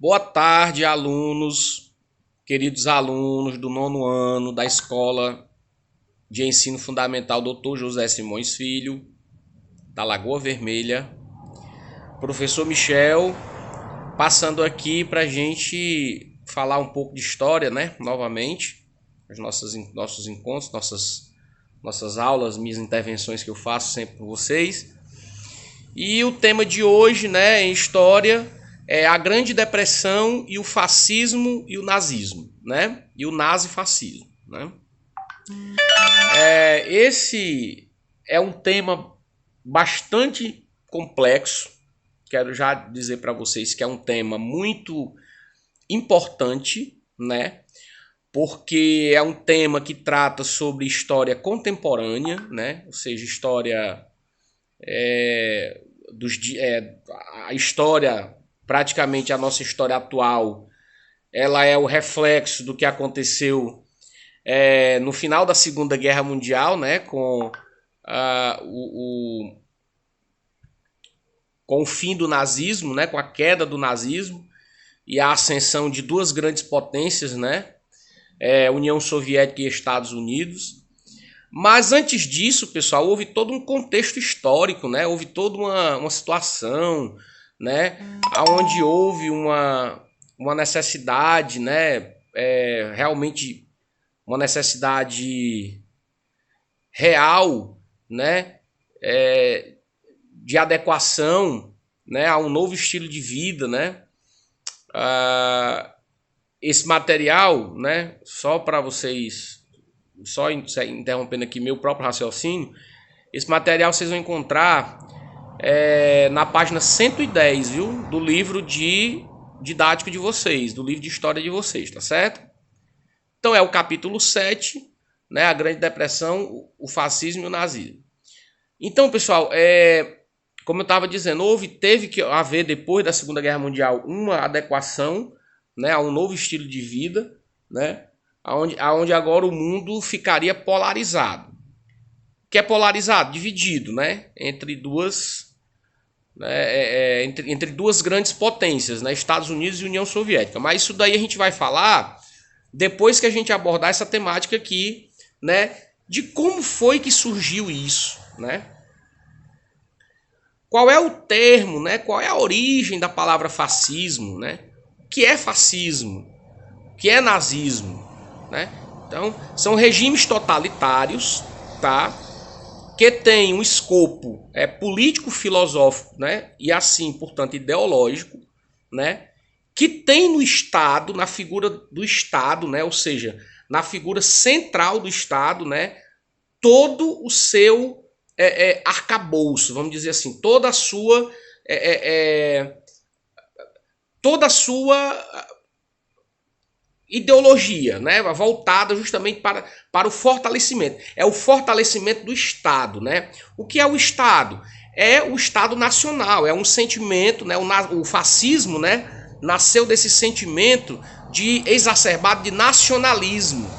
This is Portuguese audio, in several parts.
Boa tarde, alunos, queridos alunos do nono ano da Escola de Ensino Fundamental Dr. José Simões Filho, da Lagoa Vermelha. Professor Michel, passando aqui para a gente falar um pouco de história, né? Novamente, nossos encontros, nossas aulas, minhas intervenções que eu faço sempre com vocês. E o tema de hoje, né, em história, é a Grande Depressão e o fascismo e o nazismo, né? E o nazifascismo, né? Esse é um tema bastante complexo. Quero já dizer para vocês que é um tema muito importante, né? Porque é um tema que trata sobre história contemporânea, né? Ou seja, história a história, praticamente a nossa história atual, ela é o reflexo do que aconteceu no final da Segunda Guerra Mundial, né, com o fim do nazismo, né, com a queda do nazismo e a ascensão de duas grandes potências, né, União Soviética e Estados Unidos. Mas antes disso, pessoal, houve todo um contexto histórico, né? Houve toda uma situação, né? Onde houve uma necessidade, né? Realmente uma necessidade real, né? De adequação, né? A um novo estilo de vida, né? Esse material, né? Só para vocês... Só interrompendo aqui meu próprio raciocínio, esse material vocês vão encontrar na página 110, viu? Do livro didático de vocês, do livro de história de vocês, tá certo? Então é o capítulo 7, né? A Grande Depressão, o fascismo e o nazismo. Então, pessoal, como eu estava dizendo, teve que haver, depois da Segunda Guerra Mundial, uma adequação, né, a um novo estilo de vida, né? Aonde agora o mundo ficaria polarizado. O que é polarizado? Dividido, né? Entre duas grandes potências, né? Estados Unidos e União Soviética. Mas isso daí a gente vai falar depois que a gente abordar essa temática aqui, né? De como foi que surgiu isso, né? Qual é o termo, né? Qual é a origem da palavra fascismo, né? O que é fascismo? O que é nazismo? Né? Então, são regimes totalitários, tá? Que têm um escopo político-filosófico, né? E assim, portanto, ideológico, né? Que tem no Estado, na figura do Estado, né? Ou seja, na figura central do Estado, né? Todo o seu arcabouço, vamos dizer assim, toda a sua ideologia, né, voltada justamente para o fortalecimento. É o fortalecimento do Estado, né? O que é o Estado? É o Estado nacional, é um sentimento, né? O fascismo, né, nasceu desse sentimento exacerbado de nacionalismo,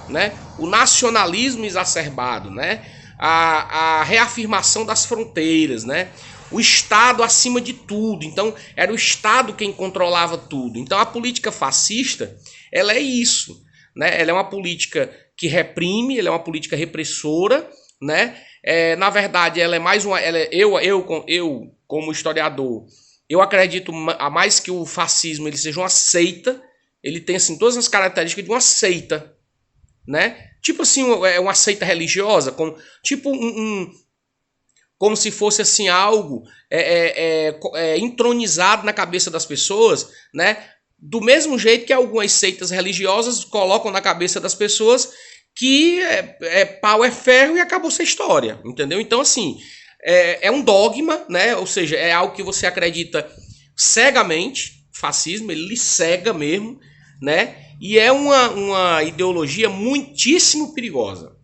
né? O nacionalismo exacerbado, né? A reafirmação das fronteiras, né? O Estado acima de tudo. Então, era o Estado quem controlava tudo. Então, a política fascista, ela é isso, né? Ela é uma política que reprime, ela é uma política repressora, né? Na verdade, ela é mais uma... Eu, como historiador, eu acredito a mais que o fascismo ele seja uma seita, ele tem, assim, todas as características de uma seita, né? Tipo assim, uma seita religiosa, como se fosse assim algo entronizado na cabeça das pessoas, né? Do mesmo jeito que algumas seitas religiosas colocam na cabeça das pessoas que pau é ferro e acabou-se a história, entendeu? Então, assim, é um dogma, né? Ou seja, é algo que você acredita cegamente, fascismo, ele lhe cega mesmo, né? E é uma ideologia muitíssimo perigosa.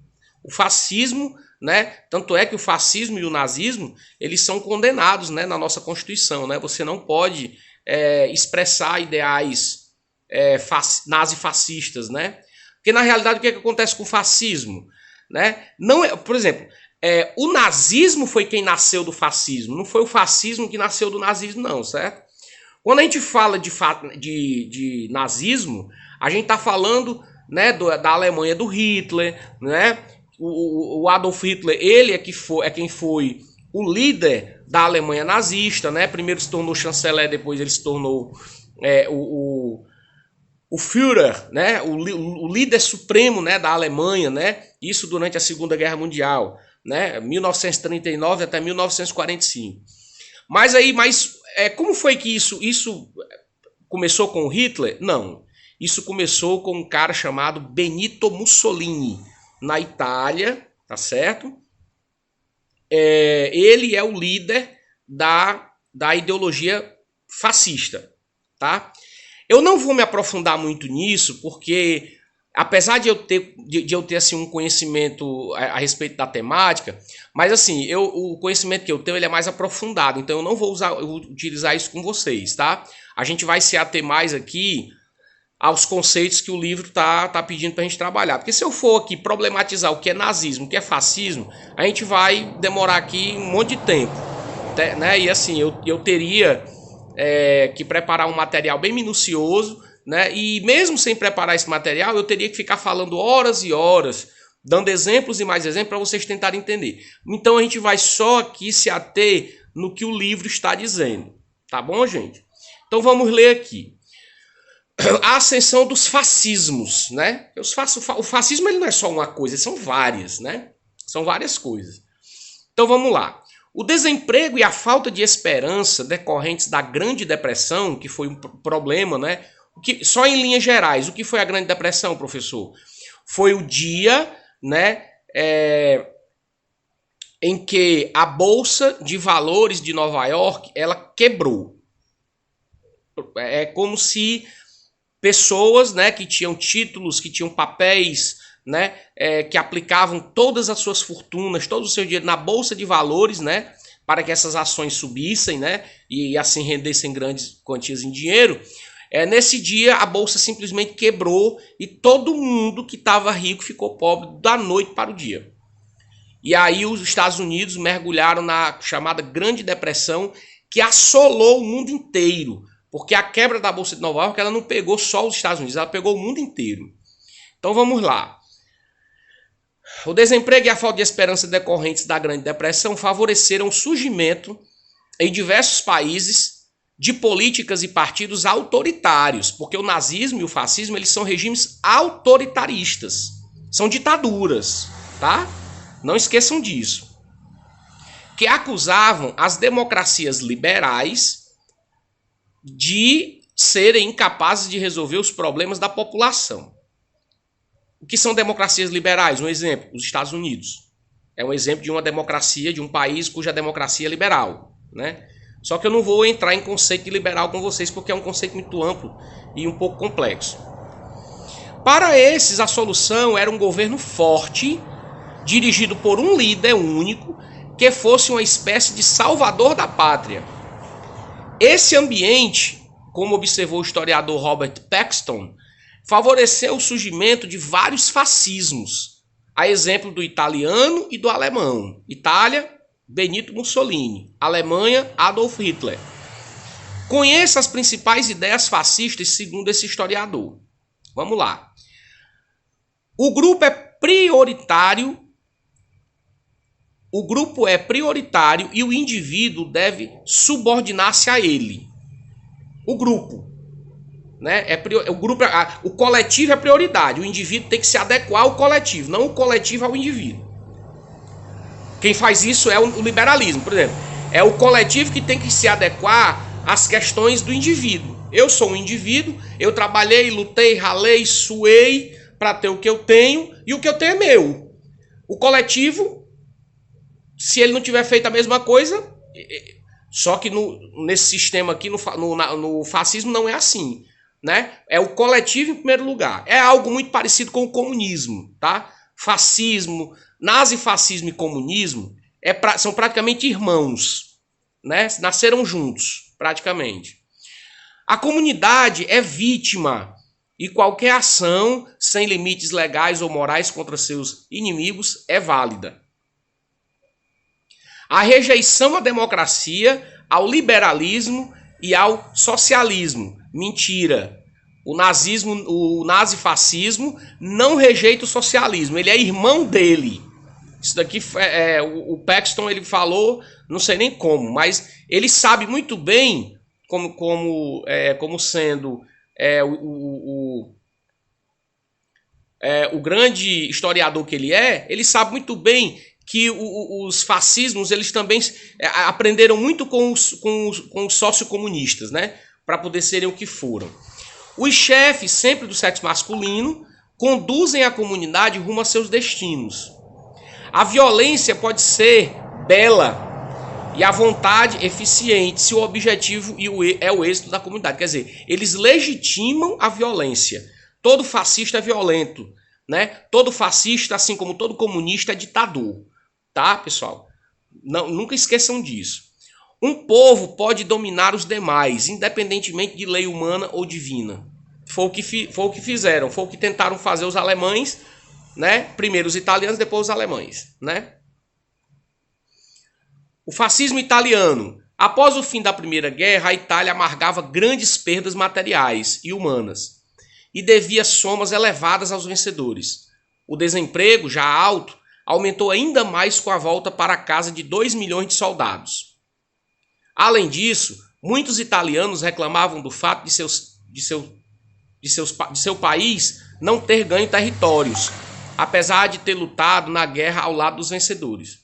O fascismo, né? Tanto é que o fascismo e o nazismo, eles são condenados, né, na nossa Constituição, né? Você não pode expressar ideais nazifascistas, né? Porque na realidade o que acontece com o fascismo, né? Não é, por exemplo, o nazismo foi quem nasceu do fascismo, não foi o fascismo que nasceu do nazismo, não, certo? Quando a gente fala de nazismo, a gente está falando, né, da Alemanha do Hitler, né? O Adolf Hitler, ele é quem foi o líder da Alemanha nazista, né? Primeiro se tornou chanceler, depois ele se tornou o Führer, né? O líder supremo, né, da Alemanha, né? Isso durante a Segunda Guerra Mundial, né? 1939 até 1945. Mas como foi que isso começou com o Hitler? Não. Isso começou com um cara chamado Benito Mussolini, na Itália, tá certo? Ele é o líder da ideologia fascista, tá? Eu não vou me aprofundar muito nisso, porque apesar de eu ter assim, um conhecimento a respeito da temática, mas assim, o conhecimento que eu tenho ele é mais aprofundado, então eu não vou utilizar isso com vocês, tá? A gente vai se ater mais aqui aos conceitos que o livro tá pedindo para a gente trabalhar. Porque se eu for aqui problematizar o que é nazismo, o que é fascismo, a gente vai demorar aqui um monte de tempo, né? E assim, eu teria que preparar um material bem minucioso, né? E mesmo sem preparar esse material, eu teria que ficar falando horas e horas, dando exemplos e mais exemplos para vocês tentarem entender. Então a gente vai só aqui se ater no que o livro está dizendo, tá bom, gente? Então vamos ler aqui. A ascensão dos fascismos, né? O fascismo ele não é só uma coisa, são várias, né? São várias coisas. Então vamos lá. O desemprego e a falta de esperança decorrentes da Grande Depressão, que foi um problema, né? Só em linhas gerais, o que foi a Grande Depressão, professor? Foi o dia, né, em que a Bolsa de Valores de Nova York ela quebrou. É como se pessoas, né, que tinham títulos, que tinham papéis, né, que aplicavam todas as suas fortunas, todo o seu dinheiro na Bolsa de Valores, né, para que essas ações subissem, né, e assim rendessem grandes quantias em dinheiro. Nesse dia a Bolsa simplesmente quebrou e todo mundo que estava rico ficou pobre da noite para o dia. E aí os Estados Unidos mergulharam na chamada Grande Depressão, que assolou o mundo inteiro. Porque a quebra da Bolsa de Nova York ela não pegou só os Estados Unidos, ela pegou o mundo inteiro. Então vamos lá. O desemprego e a falta de esperança decorrentes da Grande Depressão favoreceram o surgimento em diversos países de políticas e partidos autoritários, porque o nazismo e o fascismo eles são regimes autoritaristas, são ditaduras, tá? Não esqueçam disso. Que acusavam as democracias liberais de serem incapazes de resolver os problemas da população. O que são democracias liberais? Um exemplo, os Estados Unidos. É um exemplo de uma democracia, de um país cuja democracia é liberal, né? Só que eu não vou entrar em conceito de liberal com vocês, porque é um conceito muito amplo e um pouco complexo. Para esses, a solução era um governo forte, dirigido por um líder único, que fosse uma espécie de salvador da pátria. Esse ambiente, como observou o historiador Robert Paxton, favoreceu o surgimento de vários fascismos, a exemplo do italiano e do alemão. Itália, Benito Mussolini. Alemanha, Adolf Hitler. Conheça as principais ideias fascistas segundo esse historiador. Vamos lá. O grupo é prioritário e o indivíduo deve subordinar-se a ele. O grupo, né? O coletivo é prioridade. O indivíduo tem que se adequar ao coletivo, não o coletivo ao indivíduo. Quem faz isso é o liberalismo, por exemplo. É o coletivo que tem que se adequar às questões do indivíduo. Eu sou um indivíduo, eu trabalhei, lutei, ralei, suei para ter o que eu tenho e o que eu tenho é meu. O coletivo, se ele não tiver feito a mesma coisa, só que nesse sistema aqui, no fascismo, não é assim, né? É o coletivo em primeiro lugar. É algo muito parecido com o comunismo, tá? Fascismo, nazifascismo e comunismo são praticamente irmãos, né? Nasceram juntos, praticamente. A comunidade é vítima e qualquer ação sem limites legais ou morais contra seus inimigos é válida. A rejeição à democracia, ao liberalismo e ao socialismo. Mentira. O nazifascismo não rejeita o socialismo, ele é irmão dele. Isso daqui, o Paxton ele falou, não sei nem como, mas ele sabe muito bem, como sendo o grande historiador que ele sabe muito bem que os fascismos eles também aprenderam muito com os sociocomunistas, né, para poder serem o que foram. Os chefes, sempre do sexo masculino, conduzem a comunidade rumo a seus destinos. A violência pode ser bela e a vontade eficiente se o objetivo é o êxito da comunidade. Quer dizer, eles legitimam a violência. Todo fascista é violento, né? Todo fascista, assim como todo comunista, é ditador. Tá, pessoal? Não, nunca esqueçam disso. Um povo pode dominar os demais, independentemente de lei humana ou divina. Foi o que fizeram, foi o que tentaram fazer os alemães, né? Primeiro os italianos, depois os alemães, né? O fascismo italiano. Após o fim da Primeira Guerra, a Itália amargava grandes perdas materiais e humanas e devia somas elevadas aos vencedores. O desemprego, já alto, aumentou ainda mais com a volta para casa de 2 milhões de soldados. Além disso, muitos italianos reclamavam do fato de seu país não ter ganho territórios, apesar de ter lutado na guerra ao lado dos vencedores.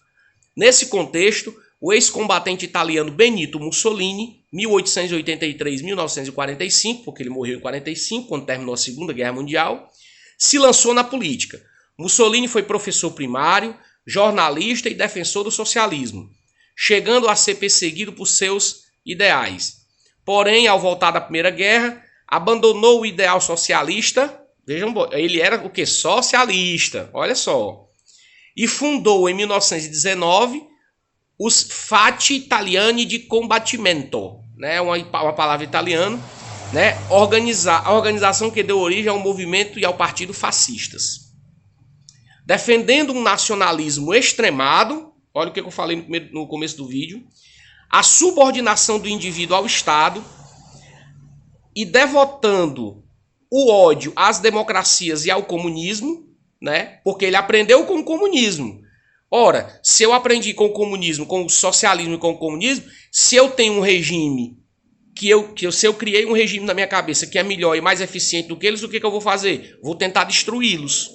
Nesse contexto, o ex-combatente italiano Benito Mussolini, 1883-1945, porque ele morreu em 1945, quando terminou a Segunda Guerra Mundial, se lançou na política. Mussolini foi professor primário, jornalista e defensor do socialismo, chegando a ser perseguido por seus ideais. Porém, ao voltar da Primeira Guerra, abandonou o ideal socialista. Vejam, ele era o que? Socialista, olha só. E fundou em 1919 os Fatti Italiani di Combattimento, né? uma palavra italiana, né? A organização que deu origem ao movimento e ao partido fascistas. Defendendo um nacionalismo extremado, olha o que eu falei no começo do vídeo, a subordinação do indivíduo ao Estado e devotando o ódio às democracias e ao comunismo, né? Porque ele aprendeu com o comunismo. Ora, se eu aprendi com o comunismo, com o socialismo e com o comunismo, se eu tenho um regime, se eu criei um regime na minha cabeça que é melhor e mais eficiente do que eles, o que eu vou fazer? Vou tentar destruí-los.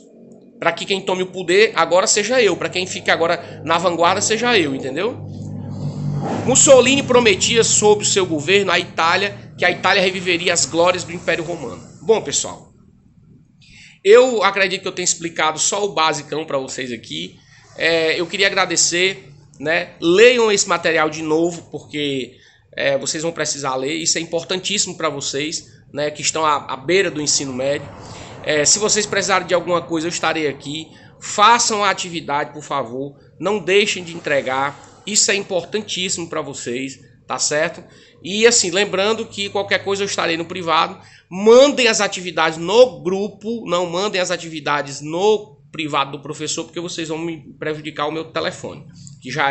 Para que quem tome o poder agora seja eu, para quem fique agora na vanguarda seja eu, entendeu? Mussolini prometia sob o seu governo que a Itália reviveria as glórias do Império Romano. Bom, pessoal, eu acredito que eu tenho explicado só o basicão para vocês aqui. Eu queria agradecer, né? Leiam esse material de novo, porque vocês vão precisar ler. Isso é importantíssimo para vocês, né? Que estão à beira do ensino médio. Se vocês precisarem de alguma coisa, eu estarei aqui. Façam a atividade, por favor. Não deixem de entregar. Isso é importantíssimo para vocês, tá certo? E assim, lembrando que qualquer coisa eu estarei no privado. Mandem as atividades no grupo, não mandem as atividades no privado do professor, porque vocês vão me prejudicar o meu telefone, que já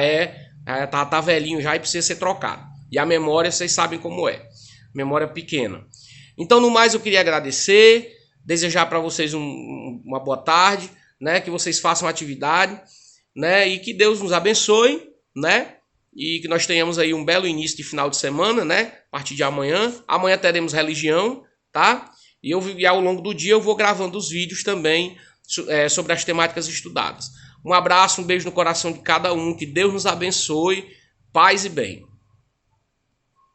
tá velhinho já e precisa ser trocado. E a memória, vocês sabem como é. Memória pequena. Então, no mais, eu queria agradecer. Desejar para vocês uma boa tarde, né? Que vocês façam atividade, né? E que Deus nos abençoe, né? E que nós tenhamos aí um belo início de final de semana, né? A partir de amanhã. Amanhã teremos religião, tá? E ao longo do dia eu vou gravando os vídeos também sobre as temáticas estudadas. Um abraço, um beijo no coração de cada um. Que Deus nos abençoe. Paz e bem.